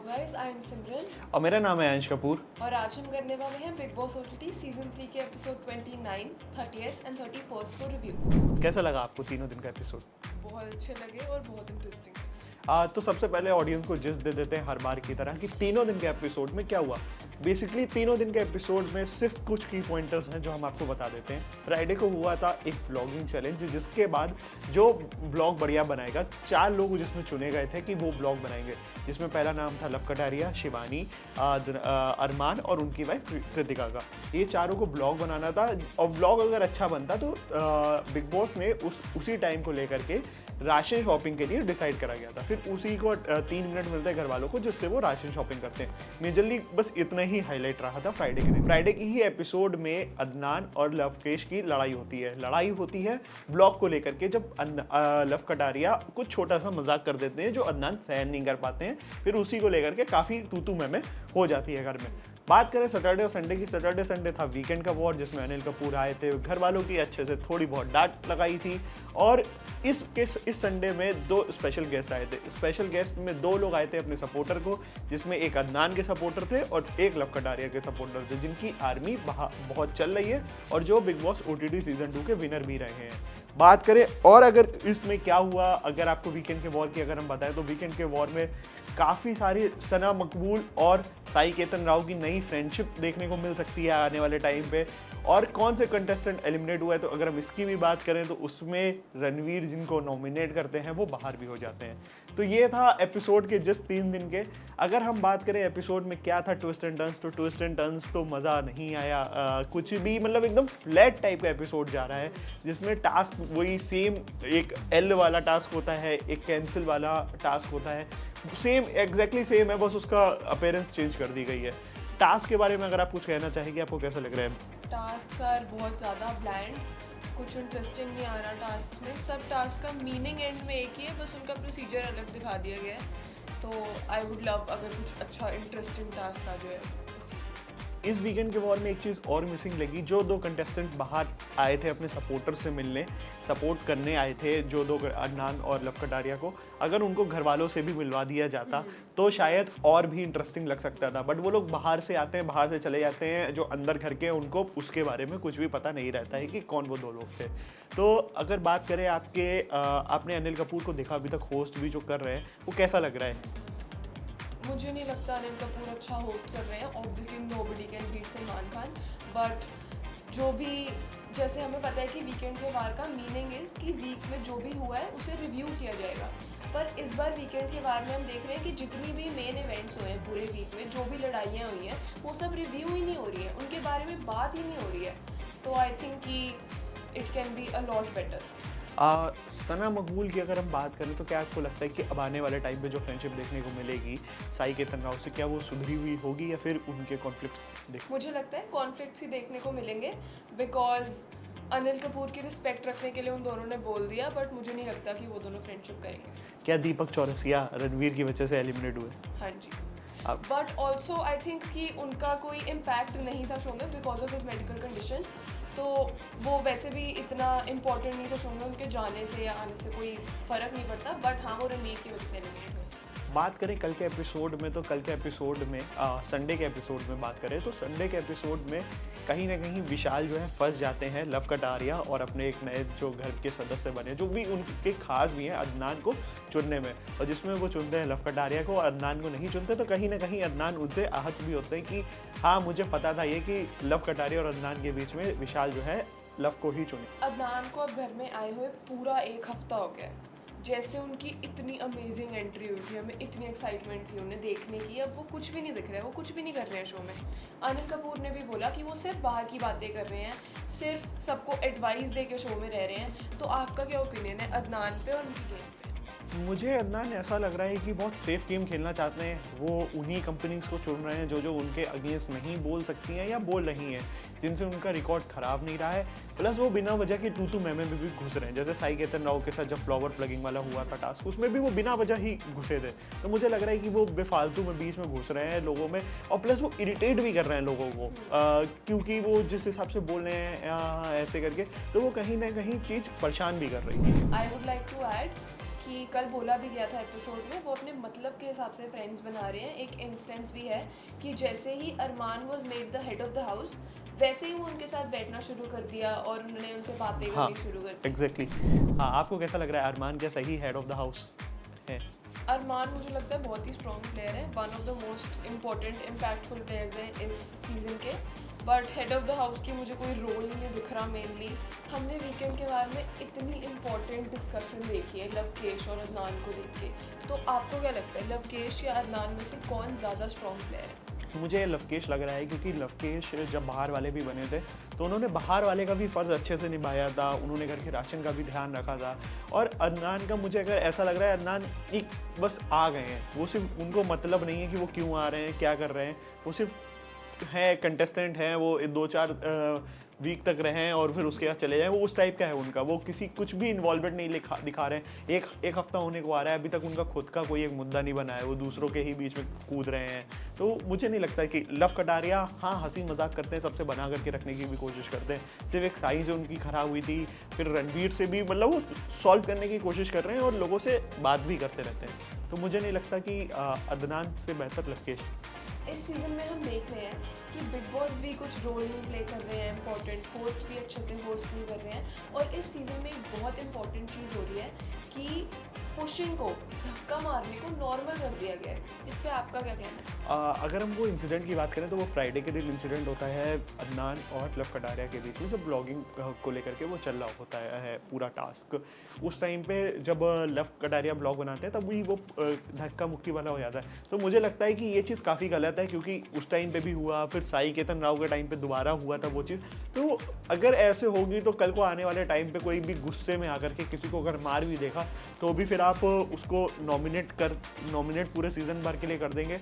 Guys, I am सिमरन और मेरा नाम है अंश कपूर। और आज हम करने वाले हैं बिग बॉस ओटीटी सीजन 3 के एपिसोड 29, 30th एंड 31st को रिव्यू। कैसा लगा आपको तीनों दिन का एपिसोड? बहुत अच्छे लगे और बहुत इंटरेस्टिंग। तो सबसे पहले ऑडियंस को जिस दे देते हैं हर बार की तरह कि तीनों दिन के एपिसोड में क्या हुआ। बेसिकली तीनों दिन के एपिसोड में सिर्फ कुछ की पॉइंटर्स हैं जो हम आपको बता देते हैं। फ्राइडे को हुआ था एक ब्लॉगिंग चैलेंज, जिसके बाद जो ब्लॉग बढ़िया बनाएगा, 4 लोग जिसमें चुने गए थे कि वो ब्लॉग बनाएंगे, जिसमें पहला नाम था लव कटारिया, शिवानी, अरमान और उनकी वाइफ कृतिका का। ये चारों को ब्लॉग बनाना था और ब्लॉग अगर अच्छा बनता तो बिग बॉस ने उसी टाइम को लेकर के राशन शॉपिंग के लिए डिसाइड करा गया था। फिर उसी को 3 मिनट मिलते हैं घर वालों को, जिससे वो राशन शॉपिंग करते हैं। मेजरली बस इतना ही हाईलाइट रहा था फ्राइडे के दिन। फ्राइडे की ही एपिसोड में अदनान और लवकेश की लड़ाई होती है ब्लॉग को लेकर के, जब लव कटारिया कुछ छोटा सा मजाक कर देते हैं जो अदनान सहन नहीं कर पाते हैं। फिर उसी को लेकर के काफ़ी तू में हो जाती है घर में। बात करें सैटरडे और संडे की, सैटरडे संडे था वीकेंड का वॉर, जिसमें अनिल कपूर आए थे, घर वालों की अच्छे से थोड़ी बहुत डांट लगाई थी। और इस संडे में 2 स्पेशल गेस्ट आए थे। स्पेशल गेस्ट में 2 लोग आए थे अपने सपोर्टर को, जिसमें एक अदनान के सपोर्टर थे और एक लव कटारिया के सपोर्टर थे, जिनकी आर्मी बहुत चल रही है और जो बिग बॉस ओटीटी सीजन 2 के विनर भी रहे हैं। बात करें और अगर इसमें क्या हुआ, अगर आपको वीकेंड के वॉर की अगर हम बताएं तो वीकेंड के वॉर में काफ़ी सारी सना मकबूल और साई केतन राव की नई फ्रेंडशिप देखने को मिल सकती है आने वाले टाइम पे। और कौन से कंटेस्टेंट एलिमिनेट हुआ है, तो अगर हम इसकी भी बात करें तो उसमें रणवीर, जिनको नॉमिनेट करते हैं, वो बाहर भी हो जाते हैं। तो ये था एपिसोड के जस्ट 3 दिन के। अगर हम बात करें एपिसोड में क्या था ट्विस्ट एंड टर्न्स, तो ट्विस्ट एंड टर्न्स तो मज़ा नहीं आया कुछ भी। मतलब एकदम फ्लैट टाइप का एपिसोड जा रहा है, जिसमें टास्क वही सेम, एक एल वाला टास्क होता है, एक कैंसिल वाला टास्क होता है, सेम एग्जैक्टली सेम है, बस उसका अपीयरेंस चेंज कर दी गई है। टास्क के बारे में अगर आप कुछ कहना चाहेंगे, आपको कैसा लग रहा है? टास्क सर बहुत ज़्यादा ब्लैंड, कुछ इंटरेस्टिंग नहीं आ रहा टास्क में। सब टास्क का मीनिंग एंड में एक ही है, बस उनका प्रोसीजर अलग दिखा दिया गया है। तो आई वुड लव अगर कुछ अच्छा इंटरेस्टिंग टास्क आ जाए। इस वीकेंड के वॉर में एक चीज़ और मिसिंग लगी, जो 2 कंटेस्टेंट बाहर आए थे अपने सपोर्टर से मिलने, सपोर्ट करने आए थे, जो 2 अदनान और लव कटारिया को, अगर उनको घर वालों से भी मिलवा दिया जाता तो शायद और भी इंटरेस्टिंग लग सकता था। बट वो लोग बाहर से आते हैं, बाहर से चले जाते हैं, जो अंदर घर के, उनको उसके बारे में कुछ भी पता नहीं रहता है कि कौन वो 2 लोग थे। तो अगर बात करें आपने अनिल कपूर को देखा अभी तक होस्ट भी जो कर रहे हैं, वो कैसा लग रहा है? मुझे नहीं लगता अनिल कपूर अच्छा होस्ट कर रहे हैं। Obviously nobody can beat Salman Khan, but जो भी, जैसे हमें पता है कि वीकेंड के वार का मीनिंग इज़ कि वीक में जो भी हुआ है उसे रिव्यू किया जाएगा। पर इस बार वीकेंड के वार में हम देख रहे हैं कि जितनी भी मेन इवेंट्स हुए हैं पूरे वीक में, जो भी लड़ाइयाँ हुई हैं, वो सब रिव्यू ही नहीं हो रही है, उनके बारे में बात ही नहीं हो रही है। तो आई थिंक कि it can be a lot better. Sana Maqbool की अगर हम बात करें तो क्या आपको लगता है कि अब आने वाले टाइम पे जो फ्रेंडशिप देखने को मिलेगी साई केतन राव से, क्या वो सुधरी हुई होगी या फिर उनके कॉन्फ्लिक्ट्स मुझे लगता है कॉन्फ्लिक्ट्स ही देखने को मिलेंगे, बिकॉज अनिल कपूर की रिस्पेक्ट रखने के लिए उन दोनों ने बोल दिया, बट मुझे नहीं लगता कि वो दोनों फ्रेंडशिप करेंगे। क्या दीपक चौरसिया रणवीर की वजह से एलिमिनेट हुए? हाँ जी, बट ऑल्सो आई थिंक कि उनका कोई इम्पैक्ट नहीं था शो में because of his medical condition. तो वो वैसे भी इतना इम्पोर्टेंट नहीं था शो में, उनके जाने से या आने से कोई फ़र्क नहीं पड़ता। बट हाँ, वो रणवीर की वजह से एलिमिनेट हुए। बात करें कल के एपिसोड में, तो कल के एपिसोड में संडे के एपिसोड में बात करें तो संडे के एपिसोड में कहीं ना कहीं विशाल जो है फंस जाते हैं लव कटारिया और अपने एक नए जो घर के सदस्य बने, जो भी उनके खास भी हैं, अदनान को चुनने में। और जिसमें वो चुनते हैं लव कटारिया को और अदनान को नहीं चुनते, तो कहीं ना कहीं अदनान उनसे आहत भी होते हैं कि हाँ, मुझे पता था ये कि लव कटारिया और अदनान के बीच में विशाल जो है लव को ही चुने। अदनान को अब घर में आए हुए पूरा 1 हफ्ता हो गया है। जैसे उनकी इतनी अमेजिंग एंट्री हुई थी, हमें इतनी एक्साइटमेंट थी उन्हें देखने की, अब वो कुछ भी नहीं दिख रहा है, वो कुछ भी नहीं कर रहे हैं शो में। अनिल कपूर ने भी बोला कि वो सिर्फ बाहर की बातें कर रहे हैं, सिर्फ सबको एडवाइस दे के शो में रह रहे हैं। तो आपका क्या ओपिनियन है अदनान पे और उनकी गेम पे? मुझे अदनान ऐसा लग रहा है कि बहुत सेफ गेम खेलना चाहते हैं। वो उन्हीं कंपनीज को चुन रहे हैं जो उनके अगेंस्ट नहीं बोल सकती हैं या बोल रही हैं, जिनसे उनका रिकॉर्ड ख़राब नहीं रहा है। प्लस वो बिना वजह की तू में भी घुस रहे हैं। जैसे साई केतन राव के साथ जब फ्लावर प्लगिंग वाला हुआ था टास्क, उसमें भी वो बिना वजह ही घुसे थे। तो मुझे लग रहा है कि वो बेफालतू में बीच में घुस रहे हैं लोगों में, और प्लस वो इरिटेट भी कर रहे हैं लोगों को, क्योंकि वो जिस हिसाब से बोल रहे हैं ऐसे करके, तो वो कहीं ना कहीं चीज़ परेशान भी कर रही है। I would like to add कि कल बोला भी गया था एपिसोड में, वो अपने मतलब के हिसाब से फ्रेंड्स बना रहे हैं। एक इंस्टेंस भी है कि जैसे ही Armaan was made the head of the house, वैसे ही वो उनके साथ बैठना शुरू कर दिया और उन्होंने उनसे बातें हाँ करनी शुरू कर दी। एग्जैक्टली। हाँ, आपको कैसा लग रहा है अरमान क्या सही हेड ऑफ द हाउस है? अरमान मुझे लगता है बहुत ही स्ट्रॉन्ग प्लेयर है, one of the most important impactful players हैं इस सीज़न के। But head of the house की मुझे कोई रोल नहीं दिख रहा। मेनली हमने वीकेंड के बारे में इतनी इम्पॉर्टेंट डिस्कशन देखी है लवकेश और अदनान को देख के, तो आपको क्या लगता है लवकेश या अदनान में से कौन ज़्यादा स्ट्रॉन्ग प्लेयर है? मुझे लवकेश लग रहा है, क्योंकि लवकेश जब बाहर वाले भी बने थे तो उन्होंने बाहर वाले का भी फ़र्ज़ अच्छे से निभाया था, उन्होंने घर के राशन का भी ध्यान रखा था। और अदनान का मुझे अगर ऐसा लग रहा है अदनान एक बस आ गए हैं, वो सिर्फ उनको मतलब नहीं है कि वो क्यों आ रहे हैं क्या कर रहे हैं, वो सिर्फ है कंटेस्टेंट हैं, वो 2-4 वीक तक रहें और फिर उसके बाद चले जाएं, वो उस टाइप का है उनका। वो किसी कुछ भी इन्वॉल्वमेंट नहीं दिखा रहे हैं। एक हफ्ता होने को आ रहा है, अभी तक उनका खुद का कोई एक मुद्दा नहीं बना है, वो दूसरों के ही बीच में कूद रहे हैं। तो मुझे नहीं लगता कि लव कटारिया हाँ हंसी मजाक करते हैं, सबसे बना करके रखने की भी कोशिश करते हैं। सिर्फ एक साइज उनकी खराब हुई थी, फिर रणवीर से भी मतलब वो सॉल्व करने की कोशिश कर रहे हैं और लोगों से बात भी करते रहते हैं। तो मुझे नहीं लगता कि अदनान से बेहतर लवकेश। इस सीज़न में हम देख रहे हैं कि बिग बॉस भी कुछ रोल नहीं प्ले कर रहे हैं इम्पॉर्टेंट, होस्ट भी अच्छे से होस्ट नहीं कर रहे हैं। और इस सीज़न में एक बहुत इंपॉर्टेंट चीज़ हो रही है कि पुशिंग को, धक्का मारने को नॉर्मल कर दिया गया है। इस पे आपका क्या कहना है? अगर हम वो इंसिडेंट की बात करें तो वो फ्राइडे के दिन इंसिडेंट होता है अदनान और लव कटारिया के बीच में, जब ब्लॉगिंग को लेकर के वो चल रहा होता है पूरा टास्क। उस टाइम पे जब लव कटारिया ब्लॉग बनाते हैं तब भी वो धक्का मुक्की वाला हो जाता है। तो मुझे लगता है कि ये चीज़ काफ़ी गलत है, क्योंकि उस टाइम पे भी हुआ, फिर साई केतन राव के टाइम पे दोबारा हुआ था वो चीज़। तो अगर ऐसे होगी तो कल को आने वाले टाइम पे कोई भी गुस्से में आकर के किसी को अगर मार भी देखा तो भी फिर आप उसको नॉमिनेट पूरे सीजन भर के लिए कर देंगे।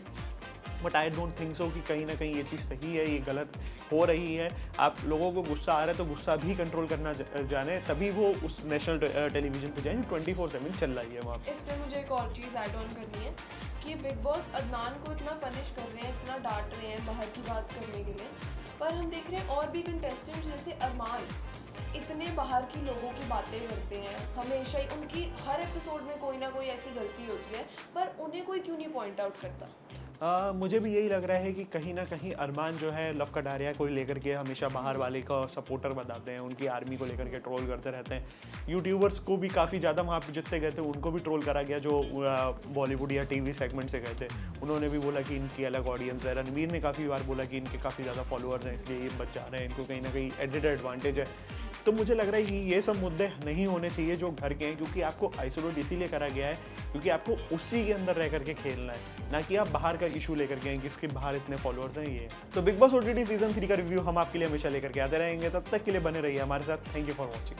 But I don't think so कि कहीं ना कहीं ये चीज़ सही है, ये गलत हो रही है। आप लोगों को गुस्सा आ रहा है तो गुस्सा भी कंट्रोल करना जाने, तभी वो उस नेशनल टेलीविजन पे जाए, 24/7 चल रही है वहाँ पे। इस पे मुझे एक और चीज़ ऐड ऑन करनी है कि बिग बॉस अदनान को इतना पनिश कर रहे हैं, इतना डांट रहे हैं बाहर की बात करने के लिए, पर हम देख रहे हैं और भी कंटेस्टेंट्स जैसे अरमान इतने बाहर की लोगों की बातें करते हैं हमेशा ही। उनकी हर एपिसोड में कोई ना कोई ऐसी गलती होती है, पर उन्हें कोई क्यों नहीं पॉइंट आउट करता? मुझे भी यही लग रहा है कि कहीं ना कहीं अरमान जो है लव कटारिया को लेकर के हमेशा बाहर वाले का सपोर्टर बताते हैं, उनकी आर्मी को लेकर के ट्रोल करते रहते हैं। यूट्यूबर्स को भी काफ़ी ज़्यादा वहाँ पे जितने गए थे उनको भी ट्रोल करा गया, जो बॉलीवुड या टीवी सेगमेंट से गए थे। उन्होंने भी बोला कि इनकी अलग ऑडियंस है। रणवीर ने काफ़ी बार बोला कि इनके काफ़ी ज़्यादा फॉलोअर्स हैं, इसलिए ये बच जा रहे हैं, इनको कहीं ना कहीं एडिड एडवांटेज है। तो मुझे लग रहा है कि ये सब मुद्दे नहीं होने चाहिए जो घर के हैं, क्योंकि आपको आइसोलेट इसीलिए करा गया है क्योंकि आपको उसी के अंदर रह करके खेलना है, ना कि आप बाहर का इशू लेकर के हैं कि इसके बाहर इतने फॉलोअर्स हैं। ये तो बिग बॉस OTT सीजन 3 का रिव्यू हम आपके लिए हमेशा लेकर के आते रहेंगे। तब तक के लिए बने रहिए हमारे साथ। Thank you for watching.